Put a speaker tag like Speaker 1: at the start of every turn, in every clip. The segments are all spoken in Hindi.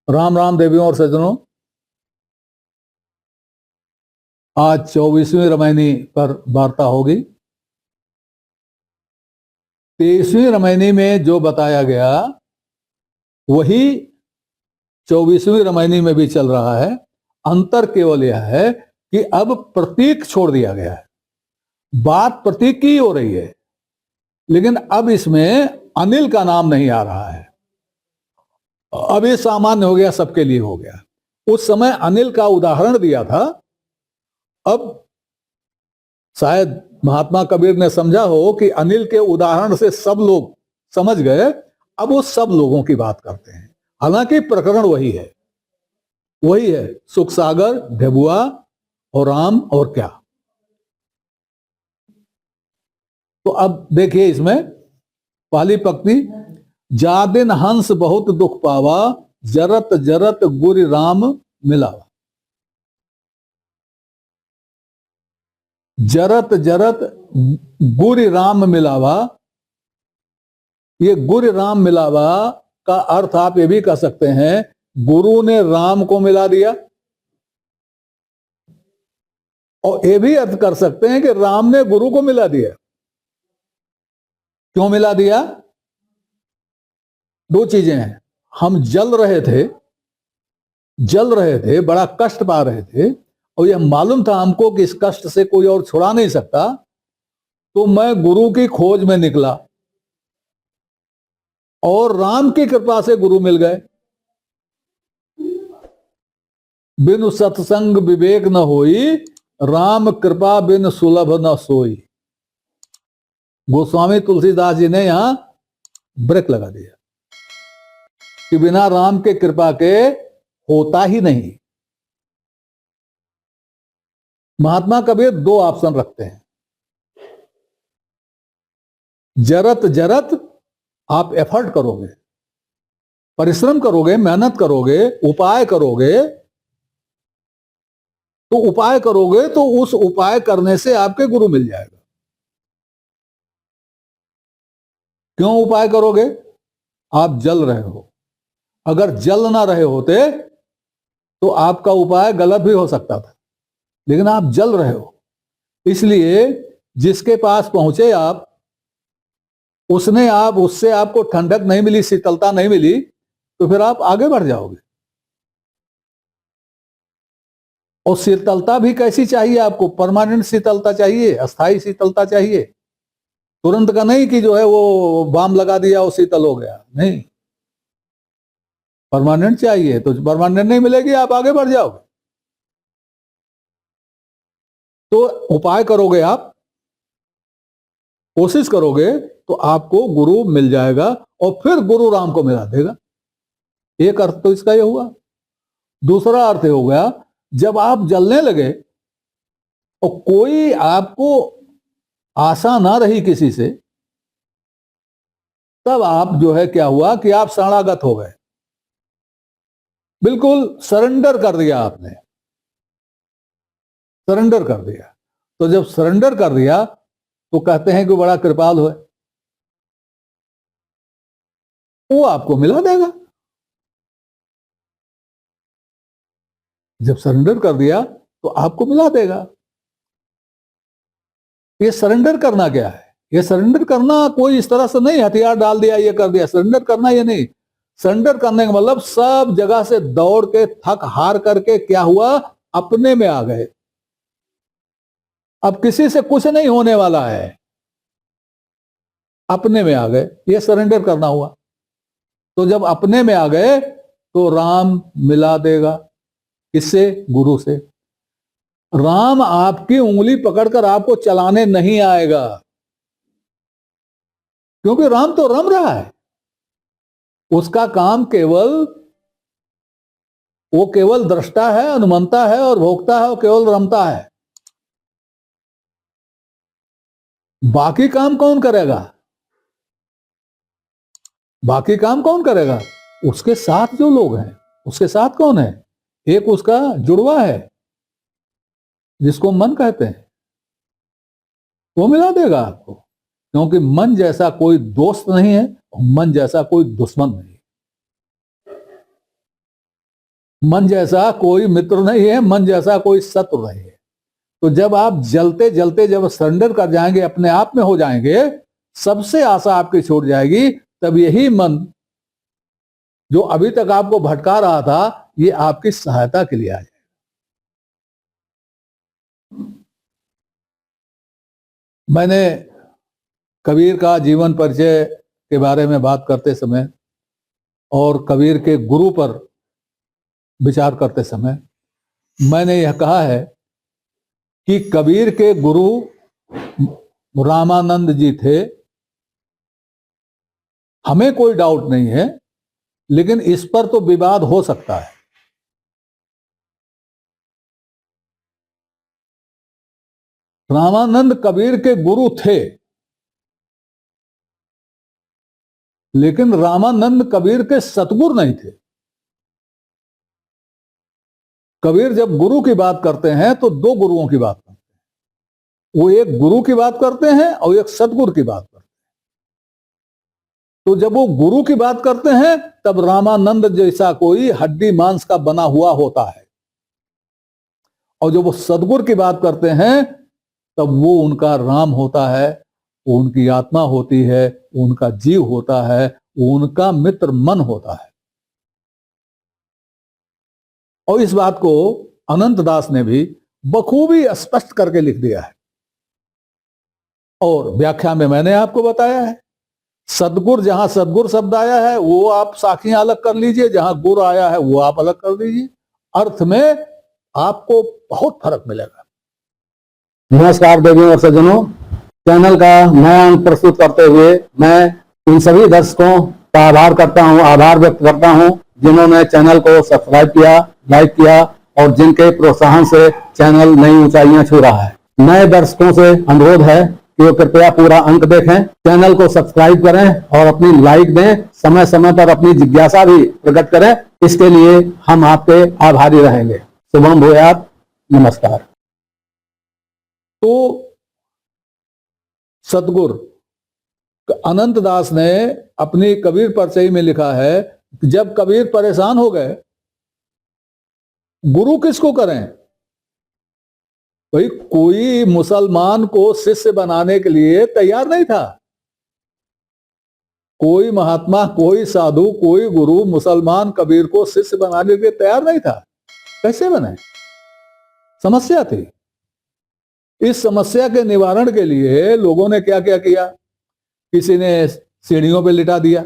Speaker 1: राम राम देवियों और सज्जनों, आज 24वीं रामायणी पर वार्ता होगी। 23वीं रामायणी में जो बताया गया वही 24वीं रामायणी में भी चल रहा है। अंतर केवल यह है कि अब प्रतीक छोड़ दिया गया है। बात प्रतीक की हो रही है, लेकिन अब इसमें अनिल का नाम नहीं आ रहा है। अब ये सामान्य हो गया, सबके लिए हो गया। उस समय अनिल का उदाहरण दिया था। अब शायद महात्मा कबीर ने समझा हो कि अनिल के उदाहरण से सब लोग समझ गए। अब वो सब लोगों की बात करते हैं, हालांकि प्रकरण वही है, सुख सागर, ढेबुआ और राम और क्या। तो अब देखिए इसमें पहली पंक्ति, जादिन हंस बहुत दुख पावा, जरत जरत गुरि राम मिलावा। जरत जरत गुरि राम मिलावा, ये गुरि राम मिलावा का अर्थ आप ये भी कह सकते हैं, गुरु ने राम को मिला दिया। और ये भी अर्थ कर सकते हैं कि राम ने गुरु को मिला दिया। क्यों मिला दिया? दो चीजें हैं। हम जल रहे थे, बड़ा कष्ट पा रहे थे, और यह मालूम था हमको कि इस कष्ट से कोई और छुड़ा नहीं सकता। तो मैं गुरु की खोज में निकला और राम की कृपा से गुरु मिल गए। बिनु सत्संग विवेक न होई, राम कृपा बिन सुलभ न सोई। गोस्वामी तुलसीदास जी ने यहां ब्रेक लगा दिया कि बिना राम के कृपा के होता ही नहीं। महात्मा कबीर दो ऑप्शन रखते हैं। जरत जरत आप एफर्ट करोगे, परिश्रम करोगे, मेहनत करोगे, उपाय करोगे, तो उस उपाय करने से आपके गुरु मिल जाएगा। क्यों उपाय करोगे? आप जल रहे हो। अगर जल ना रहे होते तो आपका उपाय गलत भी हो सकता था, लेकिन आप जल रहे हो, इसलिए जिसके पास पहुंचे आप, उससे आपको ठंडक नहीं मिली, शीतलता नहीं मिली, तो फिर आप आगे बढ़ जाओगे। और शीतलता भी कैसी चाहिए आपको? परमानेंट शीतलता चाहिए, अस्थाई शीतलता चाहिए। तुरंत का नहीं कि जो है वो बाम लगा दिया वो शीतल हो गया, नहीं। परमानेंट चाहिए, तो परमानेंट नहीं मिलेगी, आप आगे बढ़ जाओगे। तो उपाय करोगे, आप कोशिश करोगे, तो आपको गुरु मिल जाएगा, और फिर गुरु राम को मिला देगा। एक अर्थ तो इसका यह हुआ। दूसरा अर्थ हो गया, जब आप जलने लगे और कोई आपको आशा ना रही किसी से, तब आप जो है क्या हुआ कि आप शरणागत हो गए, बिल्कुल सरेंडर कर दिया आपने, सरेंडर कर दिया। तो जब सरेंडर कर दिया तो कहते हैं कि बड़ा कृपाल है, वो आपको मिला देगा। जब सरेंडर कर दिया तो आपको मिला देगा। ये सरेंडर करना क्या है? ये सरेंडर करना कोई इस तरह से नहीं, हथियार डाल दिया, ये कर दिया। सरेंडर करना ये नहीं। सरेंडर करने का मतलब सब जगह से दौड़ के थक हार करके क्या हुआ, अपने में आ गए। अब किसी से कुछ नहीं होने वाला है, अपने में आ गए, ये सरेंडर करना हुआ। तो जब अपने में आ गए तो राम मिला देगा। किससे? गुरु से। राम आपकी उंगली पकड़कर आपको चलाने नहीं आएगा, क्योंकि राम तो रम रहा है। उसका काम वो केवल दृष्टा है, अनुमंता है और भोक्ता है, वो केवल रमता है। बाकी काम कौन करेगा? बाकी काम कौन करेगा? उसके साथ जो लोग हैं। उसके साथ कौन है? एक उसका जुड़वा है, जिसको मन कहते हैं, वो मिला देगा आपको। क्योंकि मन जैसा कोई दोस्त नहीं है, और मन जैसा कोई दुश्मन नहीं। मन जैसा कोई मित्र नहीं है, मन जैसा कोई शत्रु नहीं है। तो जब आप जलते जलते जब सरेंडर कर जाएंगे, अपने आप में हो जाएंगे, सबसे आशा आपकी छूट जाएगी, तब यही मन जो अभी तक आपको भटका रहा था, ये आपकी सहायता के लिए आ जाएगा। मैंने कबीर का जीवन परिचय के बारे में बात करते समय और कबीर के गुरु पर विचार करते समय मैंने यह कहा है कि कबीर के गुरु रामानंद जी थे, हमें कोई डाउट नहीं है, लेकिन इस पर तो विवाद हो सकता है। रामानंद कबीर के गुरु थे, लेकिन रामानंद कबीर के सतगुरु नहीं थे। कबीर जब गुरु की बात करते हैं तो दो गुरुओं की बात करते हैं, वो एक गुरु की बात करते हैं और एक सतगुरु की बात करते हैं। तो जब वो गुरु की बात करते हैं तब रामानंद जैसा कोई हड्डी मांस का बना हुआ होता है, और जब वो सतगुरु की बात करते हैं तब वो उनका राम होता है, वो उनकी आत्मा होती है, उनका जीव होता है, उनका मित्र मन होता है। और इस बात को अनंत दास ने भी बखूबी स्पष्ट करके लिख दिया है, और व्याख्या में मैंने आपको बताया है। सदगुरु, जहां सदगुरु शब्द आया है वो आप साखियां अलग कर लीजिए, जहां गुरु आया है वो आप अलग कर दीजिए, अर्थ में आपको बहुत फर्क मिलेगा।
Speaker 2: नमस्कार देवियों और सज्जनों, चैनल का नया अंक प्रस्तुत करते हुए मैं इन सभी दर्शकों का आभार व्यक्त करता हूं जिन्होंने चैनल को सब्सक्राइब किया, लाइक किया और जिनके प्रोत्साहन से चैनल नई ऊंचाइयां छू रहा है। नए दर्शकों से अनुरोध है कि वो कृपया पूरा अंक देखें, चैनल को सब्सक्राइब करें और अपनी लाइक दें, समय समय पर अपनी जिज्ञासा भी प्रकट करें। इसके लिए हम आपके आभारी रहेंगे। शुभम भूयात। नमस्कार।
Speaker 1: तो सतगुरु अनंत दास ने अपनी कबीर परिचय में लिखा है कि जब कबीर परेशान हो गए, गुरु किसको करें? भाई कोई मुसलमान को शिष्य बनाने के लिए तैयार नहीं था। कोई महात्मा, कोई साधु, कोई गुरु मुसलमान कबीर को शिष्य बनाने के लिए तैयार नहीं था। कैसे बने? समस्या थी। इस समस्या के निवारण के लिए लोगों ने क्या क्या किया? किसी ने सीढ़ियों पे लिटा दिया,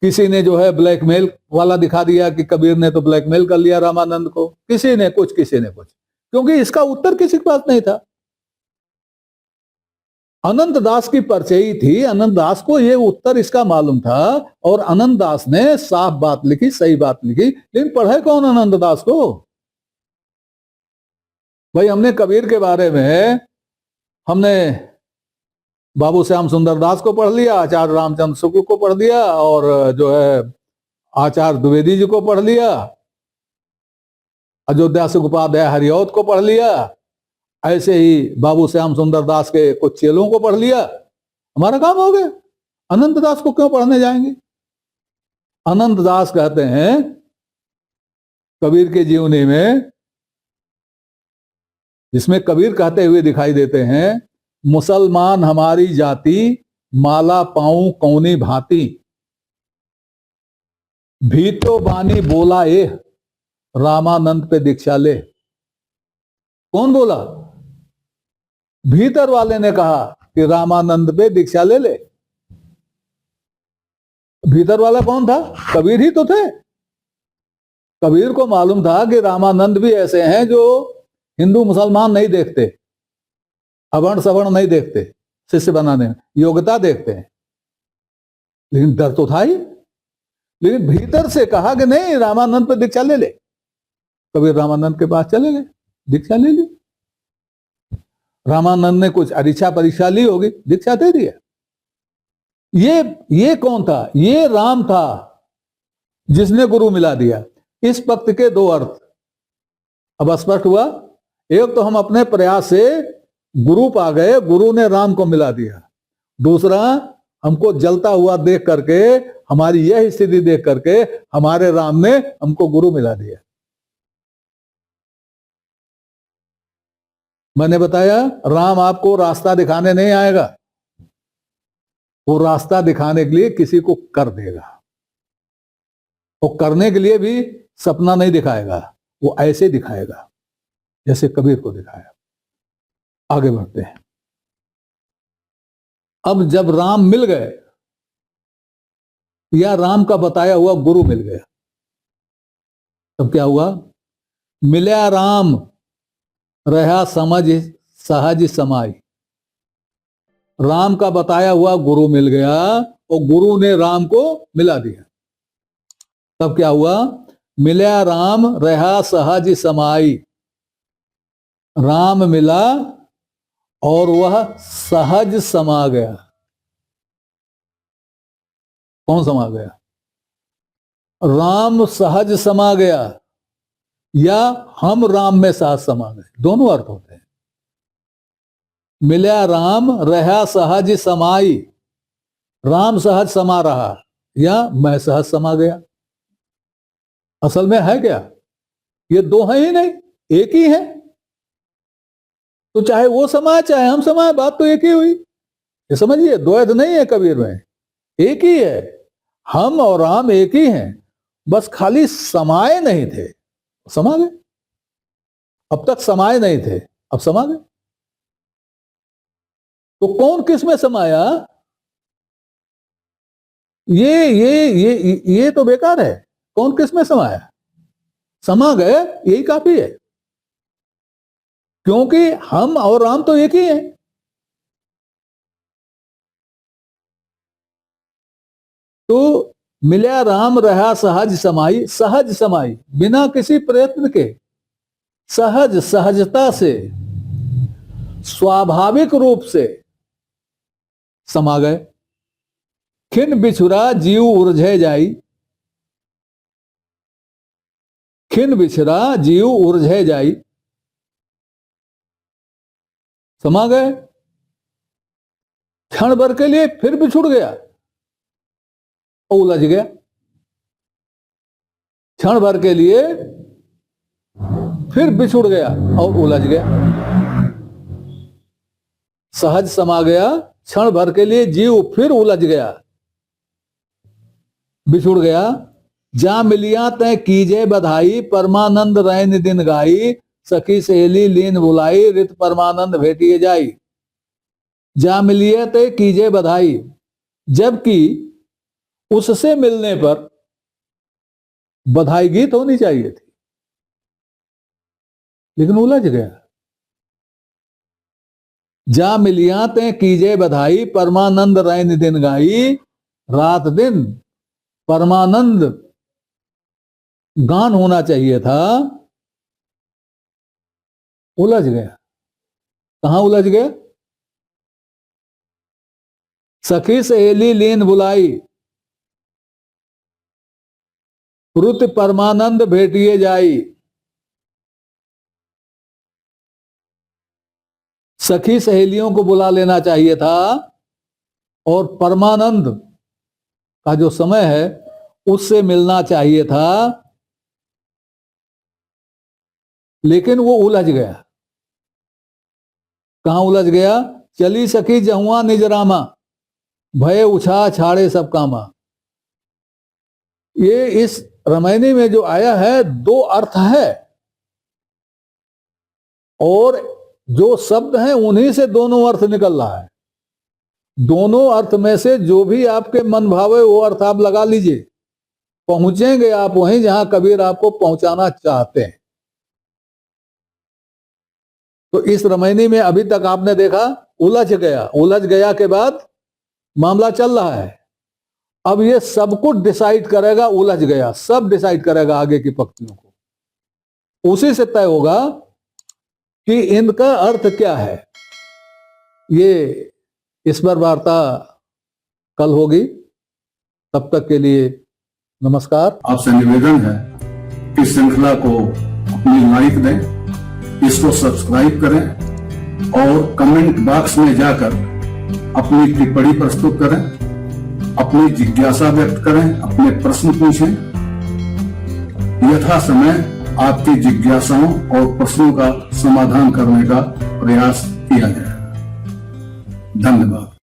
Speaker 1: किसी ने जो है ब्लैकमेल वाला दिखा दिया कि कबीर ने तो ब्लैकमेल कर लिया रामानंद को, किसी ने कुछ, क्योंकि इसका उत्तर किसी के पास नहीं था। अनंत दास की परचयी थी, अनंत दास को ये उत्तर इसका मालूम था, और अनंत दास ने साफ बात लिखी, सही बात लिखी। लेकिन पढ़े कौन अनंत दास को? भाई हमने कबीर के बारे में हमने बाबू श्याम सुंदर दास को पढ़ लिया, आचार्य रामचंद्र शुक्ल को पढ़ लिया, और जो है आचार्य द्विवेदी जी को पढ़ लिया, अयोध्या से उपाध्याय हरिऔध को पढ़ लिया, ऐसे ही बाबू श्याम सुंदर दास के कुछ चेलों को पढ़ लिया, हमारा काम हो गया। अनंत दास को क्यों पढ़ने जाएंगे? अनंत दास कहते हैं कबीर के जीवनी में, जिसमें कबीर कहते हुए दिखाई देते हैं, मुसलमान हमारी जाति, माला पाऊं कौनी भांति, भीतो बानी बोला ए, रामानंद पे दीक्षा ले। कौन बोला? भीतर वाले ने कहा कि रामानंद पे दीक्षा ले ले। भीतर वाला कौन था? कबीर ही तो थे। कबीर को मालूम था कि रामानंद भी ऐसे हैं जो हिंदू मुसलमान नहीं देखते, अवर्ण सवर्ण नहीं देखते, शिष्य बनाने में योग्यता देखते हैं। लेकिन डर तो था ही। लेकिन भीतर से कहा कि नहीं, रामानंद पे दीक्षा ले ले। कबीर रामानंद के पास चले गए, दीक्षा ले ली। रामानंद ने कुछ अरीक्षा परीक्षा ली होगी, दीक्षा दे दिया। ये कौन था? ये राम था जिसने गुरु मिला दिया। इस पक्त के दो अर्थ अब स्पष्ट हुआ। एक तो हम अपने प्रयास से गुरु पा गए, गुरु ने राम को मिला दिया। दूसरा, हमको जलता हुआ देख करके, हमारी यह स्थिति देख करके हमारे राम ने हमको गुरु मिला दिया। मैंने बताया राम आपको रास्ता दिखाने नहीं आएगा, वो रास्ता दिखाने के लिए किसी को कर देगा। और करने के लिए भी सपना नहीं दिखाएगा, वो ऐसे दिखाएगा जैसे कबीर को दिखाया। आगे बढ़ते हैं। अब जब राम मिल गए या राम का बताया हुआ गुरु मिल गया, तब क्या हुआ? मिल्या राम रहा समझ सहज समाई। राम का बताया हुआ गुरु मिल गया और गुरु ने राम को मिला दिया। तब क्या हुआ? मिल्या राम रहा सहज समाई। राम मिला और वह सहज समा गया। कौन समा गया? राम सहज समा गया या हम राम में सहज समा गए, दोनों अर्थ होते हैं। मिल्या राम रहा सहज समाई, राम सहज समा रहा या मैं सहज समा गया। असल में है क्या? ये दो हैं ही नहीं, एक ही है। तो चाहे वो समाए चाहे हम समाए, बात तो एक ही हुई। ये समझिए, द्वैध नहीं है कबीर में, एक ही है। हम और राम एक ही हैं, बस खाली समाये नहीं थे, समा गए। अब तक समाये नहीं थे, अब समा गए। तो कौन किस में समाया? ये तो बेकार है। कौन किस में समाया? समा गए, यही काफी है, क्योंकि हम और राम तो एक ही हैं। तो मिल्या राम रहा सहज समाई, सहज समाई बिना किसी प्रयत्न के, सहज सहजता से, स्वाभाविक रूप से समा गए। खिन बिछुरा जीव उर्झे जाई, खिन बिछुरा जीव उर्झे जाई, समा गए। क्षण भर के लिए फिर बिछुड़ गया और उलझ गया। क्षण भर के लिए फिर बिछुड़ गया और उलझ गया। सहज समा गया, क्षण भर के लिए जीव फिर उलझ गया, बिछुड़ गया। जा मिलिया तय कीजे बधाई, परमानंद रैन दिन गाई, सखी सहेली लीन बुलाई, रित परमानंद भेटिए जाई। जा मिलिए तय कीजे बधाई, जबकि उससे मिलने पर बधाई गीत होनी चाहिए थी, लेकिन उलझ गया। जा मिलिया तय कीजे बधाई, परमानंद रैन दिन गाई, रात दिन परमानंद गान होना चाहिए था, उलझ गया। कहां उलझ गया? सखी सहेली लीन बुलाई, रुत परमानंद भेटिए जाई। सखी सहेलियों को बुला लेना चाहिए था और परमानंद का जो समय है उससे मिलना चाहिए था, लेकिन वो उलझ गया। कहां उलझ गया? चली सखी जहुआ निजरामा, भय उछा छाड़े सब कामा। ये इस रामायणी में जो आया है, दो अर्थ है और जो शब्द हैं उन्हीं से दोनों अर्थ निकल रहा है। दोनों अर्थ में से जो भी आपके मन भावे वो अर्थ आप लगा लीजिए, पहुंचेंगे आप वहीं जहां कबीर आपको पहुंचाना चाहते हैं। तो इस रामायणी में अभी तक आपने देखा उलझ गया, उलझ गया के बाद मामला चल रहा है। अब ये सब कुछ डिसाइड करेगा, उलझ गया सब डिसाइड करेगा आगे की पंक्तियों को। उसी से तय होगा कि इनका अर्थ क्या है। ये इस पर वार्ता कल होगी। तब तक के लिए नमस्कार।
Speaker 2: आपसे निवेदन है कि श्रृंखला को अपनी लाइक दें, इसको सब्सक्राइब करें और कमेंट बॉक्स में जाकर अपनी टिप्पणी प्रस्तुत करें। अपनी जिज्ञासा व्यक्त करें, अपने प्रश्न पूछें। यथा समय आपकी जिज्ञासाओं और प्रश्नों का समाधान करने का प्रयास किया जाए। धन्यवाद।